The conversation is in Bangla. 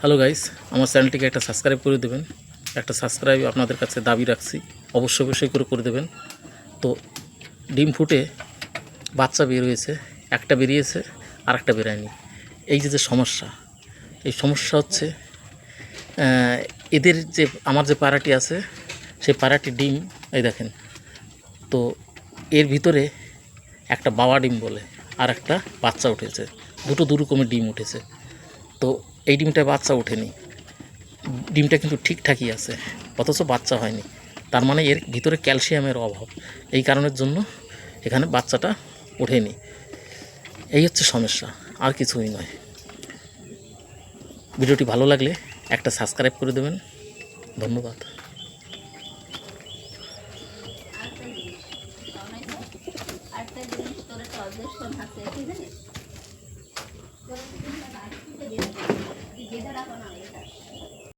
হ্যালো গাইস, আমার চ্যানেলটিকে একটা সাবস্ক্রাইব করে দেবেন। একটা সাবস্ক্রাইব আপনাদের কাছে দাবি রাখছি, অবশ্যই করে দেবেন। তো ডিম ফুটে বাচ্চা বের হয়েছে, একটা বেরিয়েছে আর একটা বেরায়নি। এই যে সমস্যা, এই সমস্যা হচ্ছে এদের যে আমার যে পাড়াটি আছে সেই পাড়াটি ডিম এই দেখেন। তো এর ভিতরে একটা বাবা ডিম বলে আর একটা বাচ্চা উঠেছে, দুটো দু রকমের ডিম উঠেছে। তো এই ডিমটায় বাচ্চা ওঠেনি, ডিমটা কিন্তু ঠিকঠাকই আছে, অথচ বাচ্চা হয়নি। তার মানে এর ভিতরে ক্যালসিয়ামের অভাব, এই কারণের জন্য এখানে বাচ্চাটা ওঠেনি। এই হচ্ছে সমস্যা, আর কিছুই নয়। ভিডিওটি ভালো লাগলে একটা সাবস্ক্রাইব করে দেবেন। ধন্যবাদ। আরেকটা জিনিস তোর একটা অবজেকশন আছে কি জানিস?